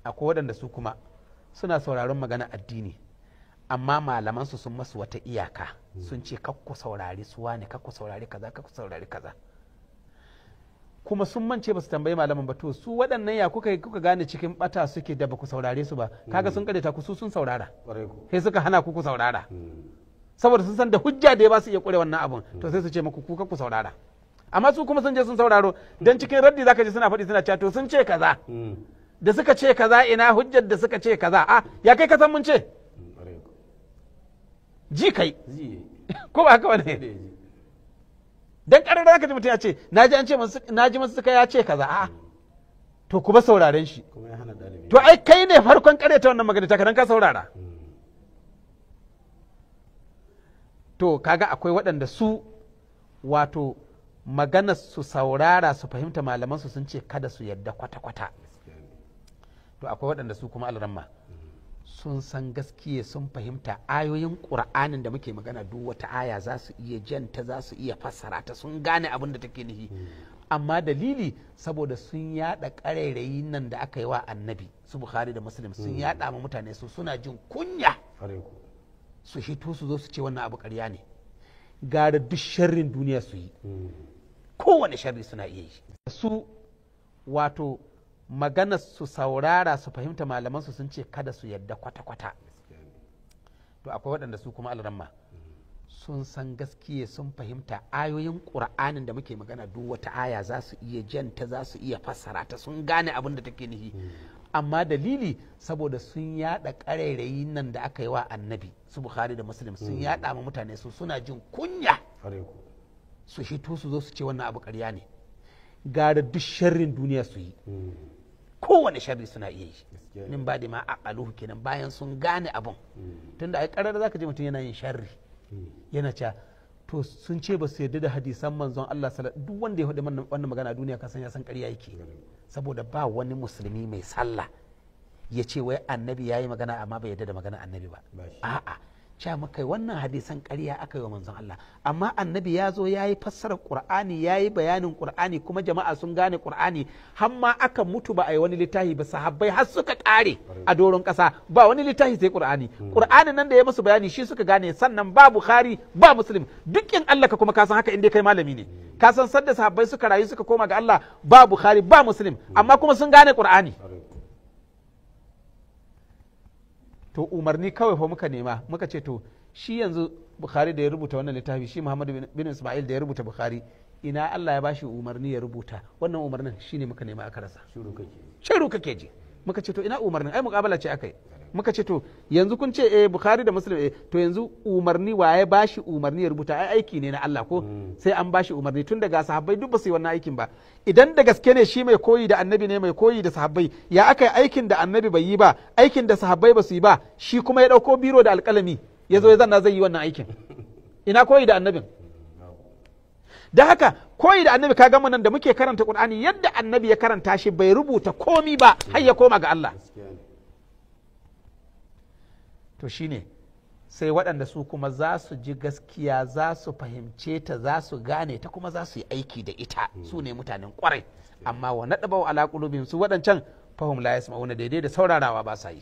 akwai waɗanda su kuma suna sauraron magana addini amma malamansu sun masu wata iyaka sun ce kakku saurari suwa ne, kakku saurari kaza, kakku saurari kaza, kuma sun mance ba su tambayi malaman ba. to su waɗannan ya kuka gane cikin bata suke da ba ku saurare su ba? kaga sun kareta ku, su sun saurara sai suka hana ku saurara saboda sun san da hujja da ya ba su iya kure wannan abun, to sai su ce muku ku kakku saurara. amma su kuma sun je sun sauraro, dan cikin raddi zaka ji suna faɗi suna cewa to sun ce kaza, da suka ce kaza ina hujjar da suka ce kaza? Ya kai ka san mun ce ji kai ko ba haka bane? dan karar zaka ji mutum ya ce naji masu suka ya ce kaza, to kuma sauraren shi, to ai kai ne farkon ta wannan magana ta karan ka saurara. to kaga akwai waɗanda su wato maganar su saurara su fahimta malaman su sun ce kada su yadda kwata-kwata. to akwai waɗanda su kuma alramma sun san gaskiya, sun fahimta ayoyin ƙur'anin da muke magana duk wata aya za su iya janta, za su iya fassara ta, sun gane abin da take nufi, amma dalili saboda sun yada ƙarairayi nan da aka yi wa annabi, su Bukhari da Muslim sun yada ma mutane, su suna jin kunya su hito su zo su ce wannan abu ƙarya ne, gara duk sharrin duniya su yi, kowane sharri suna iya yi. su wato maganar su saurara su fahimta malamansu sun ce kada su yadda kwata-kwata. to akwai waɗanda su kuma alramma sun san gaskiya, sun fahimta ayoyin ƙur'anin da muke magana duk wata aya za su iya janta, za su iya fassara ta, sun gane abin da take nufi, amma dalili saboda sun yada ƙarairayi nan da aka yi wa annabi, su Bukhari da Muslim sun yada ma mutane, su suna jin kunya su hito su zo su ce wannan abu ƙarya ne, gara duk sharrin duniya su yi, kowane sharri suna iya yi, min ba da ma aqaluhu kenan, bayan sun gane abun. tunda ai karar zaka je mutum yana yin sharri yana cewa to sun ce ba su yarda da hadisan manzon Allah duk wanda ya faɗi wannan magana a duniya kasan ya san ƙarya yake, saboda ba wani musulmi mai sallah ya ce wai annabi ya yi magana amma bai yarda da magana annabi ba. a'a, cewa muka wannan hadisan ƙarya aka yi wa manzon Allah, amma annabi ya zo ya yi fassarar Qur'ani, ya yi bayanin Qur'ani, kuma jama'a sun gane Qur'ani, har ma aka mutu ba a yi wani littafi ba, sahabbai har suka ƙare a doron ƙasa ba wani littafi sai Qur'ani. Qur'ani nan da ya musu bayani shi suka gane, sannan ba Bukhari ba Muslim, dukkin Allah ka kuma ka san haka inda kai malami ne, ka san sadda sahabbai suka rayu suka koma ga Allah ba Bukhari ba Muslim, amma kuma sun gane Qur'ani. to umarni kawai fa muka nema, muka ce to shi yanzu Bukhari da ya rubuta wannan littafi, shi Muhammad bin Ismail da ya rubuta Bukhari, ina Allah ya bashi umarni ya rubuta wannan umarnin? shine muka nema aka rasa. shiru kake ji. muka ce to ina umarnin? ai muƙabala ce akai. muka ce to yanzu kun ce Bukhari da Muslim to yanzu umarni waye bashi umarni ya rubuta? ai aiki ne na Allah ko sai an bashi umarni, tun daga sahabbai duk ba su yi wannan aikin ba. idan da gaske ne shi mai koyi da annabi ne, mai koyi da sahabbai, ya aka yi aikin da annabi bai yi ba, aikin da sahabbai ba su yi ba, shi kuma ya dauko biro da alƙalami ya zo ya zanna zai yi wannan aikin? ina koyi da annabin? da haka koyi da annabi ka gama nan da muke karanta Qur'ani, yadda annabi ya karanta shi bai rubuta komi ba har ya koma ga Allah. to shine sai waɗanda su kuma za su ji gaskiya, za su fahimce ta, za su gane ta, kuma za su yi aiki da ita, su ne mutanen kwarai. amma wa nadabau ala qulubihim, su waɗancan fahum la yasma'una, daidai da saurarawa ba sa yi.